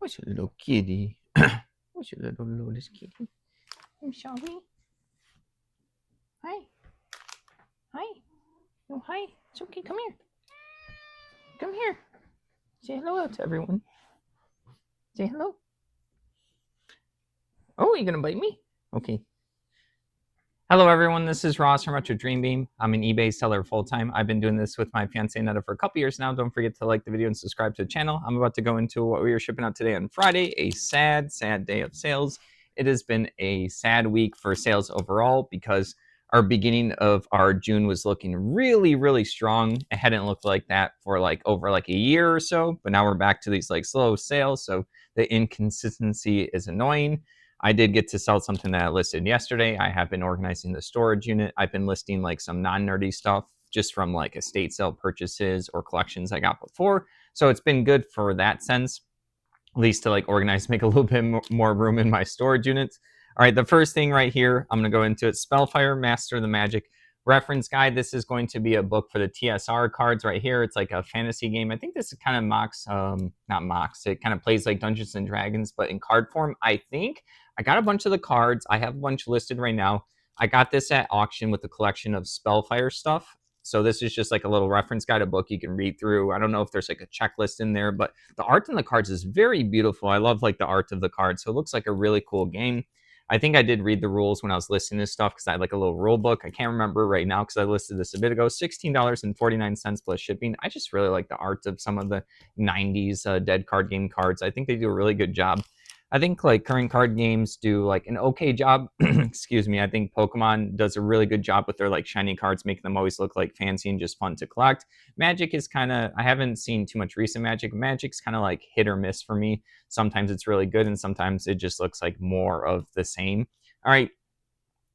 What's your little kitty? What's your little Lotus kitty? I'm sorry. Hi. Hi. Oh, hi. It's okay. Come here. Come here. Say hello out to everyone. Say hello. Oh, you gonna bite me? Okay. Hello, everyone. This is Ross from Retro Dream Beam. I'm an eBay seller full time. I've been doing this with my fiance Netta for a couple years now. Don't forget to like the video and subscribe to the channel. I'm about to go into what we are shipping out today on Friday, a sad, sad day of sales. It has been a sad week for sales overall because our beginning of our June was looking really, really strong. It hadn't looked like that for like over like a year or so, but now we're back to these like slow sales. So the inconsistency is annoying. I did get to sell something that I listed yesterday. I have been organizing the storage unit. I've been listing like some non-nerdy stuff just from like estate sale purchases or collections I got before. So it's been good for that sense, at least to like organize, make a little bit more room in my storage units. All right, the first thing right here, I'm going to go into it. Spellfire, Master of the Magic reference guide. This is going to be a book for the TSR cards right here. It's like a fantasy game. I think this kind of mocks, not mocks, it kind of plays like Dungeons and Dragons, but in card form, I think. I got a bunch of the cards. I have a bunch listed right now. I got this at auction with a collection of Spellfire stuff. So this is just like a little reference guide, a book you can read through. I don't know if there's like a checklist in there, but the art in the cards is very beautiful. I love like the art of the cards. So it looks like a really cool game. I think I did read the rules when I was listing this stuff because I had like a little rule book. I can't remember right now because I listed this a bit ago. $16.49 plus shipping. I just really like the art of some of the 90s dead card game cards. I think they do a really good job. I think like current card games do like an okay job. Excuse me. I think Pokemon does a really good job with their like shiny cards, making them always look like fancy and just fun to collect. Magic is kind of, I haven't seen too much recent Magic. Magic's kind of like hit or miss for me. Sometimes it's really good and sometimes it just looks like more of the same. All right.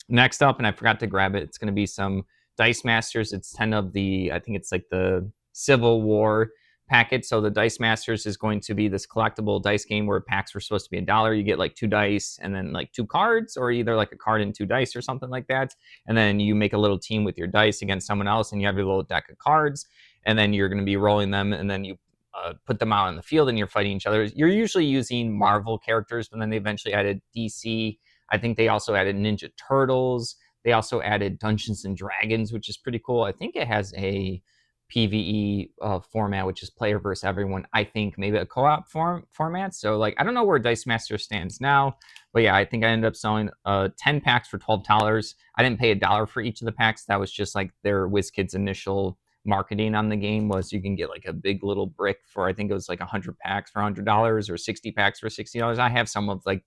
Next up, and I forgot to grab it, it's going to be some Dice Masters. It's 10 of the, I think it's like the Civil War packet. So the Dice Masters is going to be this collectible dice game where packs were supposed to be $1. You get like 2 dice and then like 2 cards, or either like a card and 2 dice or something like that. And then you make a little team with your dice against someone else, and you have your little deck of cards, and then you're going to be rolling them, and then you put them out on the field and you're fighting each other. You're usually using Marvel characters, but then they eventually added DC. I think they also added Ninja Turtles. They also added Dungeons and Dragons, which is pretty cool. I think it has a PVE format, which is player versus everyone. I think maybe a co-op format. So like, I don't know where Dice Master stands now, but yeah, I think I ended up selling 10 packs for $12. I didn't pay $1 for each of the packs. That was just like their WizKids initial marketing on the game was you can get like a big little brick for, I think it was like 100 packs for $100 or 60 packs for $60. I have some of like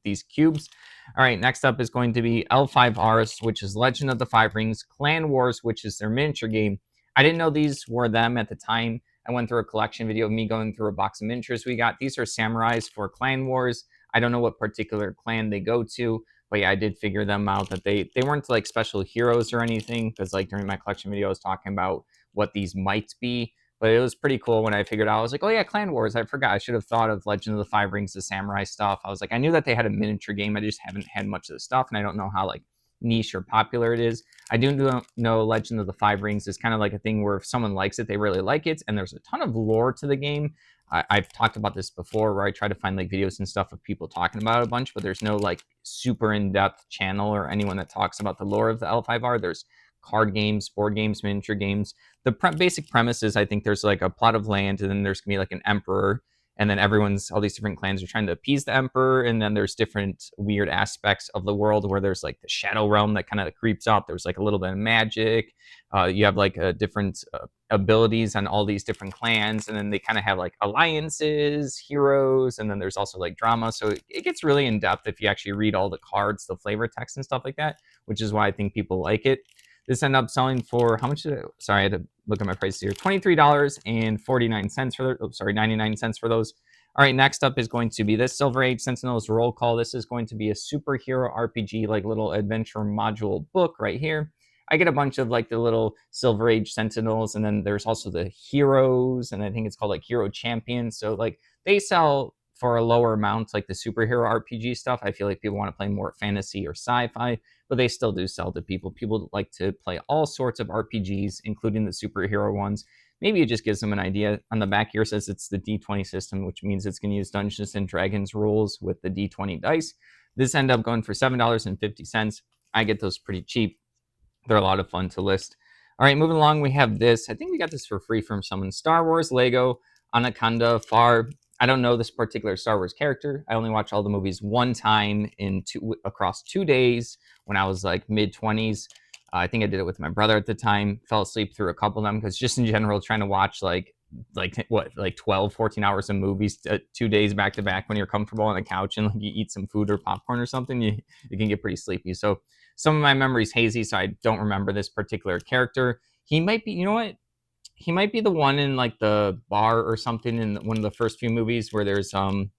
these cubes. All right, next up is going to be L5Rs, which is Legend of the Five Rings, Clan Wars, which is their miniature game. I didn't know these were them at the time. I went through a collection video of me going through a box of miniatures we got. These are samurais for Clan Wars. I don't know what particular clan they go to, but yeah, I did figure them out that they weren't like special heroes or anything, because like during my collection video I was talking about what these might be. But it was pretty cool when I figured out. I was like, oh yeah, Clan Wars. I forgot. I should have thought of Legend of the Five Rings, the samurai stuff. I was like, I knew that they had a miniature game. I just haven't had much of the stuff, and I don't know how like niche or popular it is. I do know Legend of the Five Rings is kind of like a thing where if someone likes it, they really like it, and there's a ton of lore to the game. I've talked about this before, where I try to find like videos and stuff of people talking about it a bunch, but there's no like super in-depth channel or anyone that talks about the lore of the L5R. There's card games, board games, miniature games. The basic premise is I think there's like a plot of land, and then there's gonna be like an emperor, and then all these different clans are trying to appease the emperor, and then there's different weird aspects of the world where there's like the shadow realm that kind of creeps up. There's like a little bit of magic. You have like different abilities on all these different clans, and then they kind of have like alliances, heroes, and then there's also like drama. So it gets really in depth if you actually read all the cards, the flavor text and stuff like that, which is why I think people like it. This ended up selling for how much? Sorry, I had to look at my price here. $23.49 for those. 99 cents for those. All right, next up is going to be this Silver Age Sentinels Roll Call. This is going to be a superhero RPG, like little adventure module book right here. I get a bunch of like the little Silver Age Sentinels, and then there's also the heroes, and I think it's called like Hero Champions. So like they sell for a lower amount, like the superhero RPG stuff. I feel like people want to play more fantasy or sci-fi, but they still do sell to people. People like to play all sorts of RPGs, including the superhero ones. maybe it just gives them an idea. On the back here says it's the D20 system, which means it's going to use Dungeons and Dragons rules with the D20 dice. This ended up going for $7.50. I get those pretty cheap. They're a lot of fun to list. All right, moving along, we have this. I think we got this for free from someone. Star Wars Lego Anaconda Far. I don't know this particular Star Wars character. I only watched all the movies one time across 2 days when I was like mid-20s. I think I did it with my brother at the time. Fell asleep through a couple of them because just in general, trying to watch like 12, 14 hours of movies 2 days back to back when you're comfortable on the couch and like you eat some food or popcorn or something, you can get pretty sleepy. So some of my memory's hazy, so I don't remember this particular character. He might be, you know what? He might be the one in like the bar or something in one of the first few movies where there's Han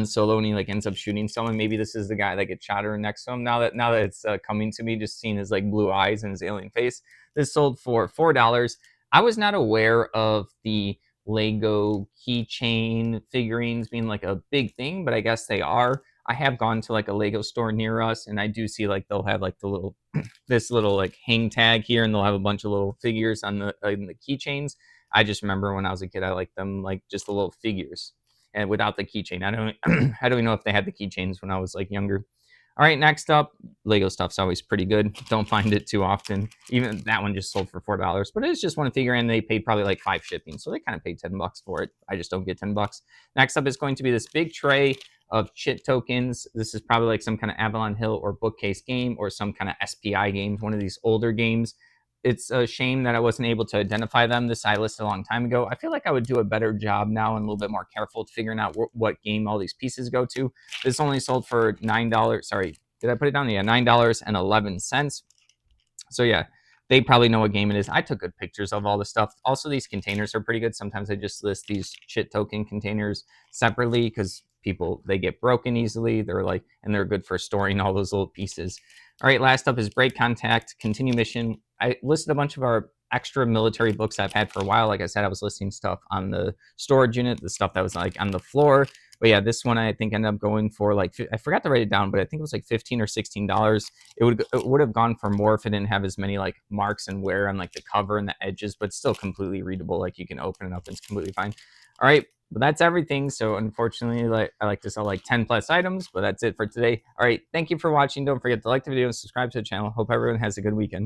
Solo and he like ends up shooting someone. Maybe this is the guy that gets shot or next to him. Now that it's coming to me, just seeing his like blue eyes and his alien face. This sold for $4. I was not aware of the Lego keychain figurines being like a big thing, but I guess they are. I have gone to like a Lego store near us, and I do see like they'll have like the little this little like hang tag here, and they'll have a bunch of little figures on the keychains. I just remember when I was a kid, I liked them like just the little figures and without the keychain. I don't I don't even know if they had the keychains when I was like younger. All right, next up, Lego stuff's always pretty good. Don't find it too often. Even that one just sold for $4, but it's just one figure, and they paid probably like 5 shipping, so they kind of paid $10 for it. I just don't get $10. Next up is going to be this big tray of chit tokens. This is probably like some kind of Avalon Hill or Bookcase game or some kind of SPI game, one of these older games. It's a shame that I wasn't able to identify them. This I listed a long time ago. I feel like I would do a better job now and a little bit more careful to figuring out what game all these pieces go to. This only sold for $9. Sorry, did I put it down? Yeah, $9.11. So yeah, they probably know what game it is. I took good pictures of all the stuff. Also, these containers are pretty good. Sometimes I just list these chit token containers separately because they get broken easily. They're good for storing all those little pieces. All right, last up is Break Contact, Continue Mission. I listed a bunch of our extra military books I've had for a while. Like I said, I was listing stuff on the storage unit, the stuff that was like on the floor. But yeah, this one I think ended up going for like, I forgot to write it down, but I think it was like $15 or $16. It would have gone for more if it didn't have as many like marks and wear on like the cover and the edges, but still completely readable. Like you can open it up and it's completely fine. All right, but that's everything. So unfortunately, I like to sell like 10 plus items, but that's it for today. All right, thank you for watching. Don't forget to like the video and subscribe to the channel. Hope everyone has a good weekend.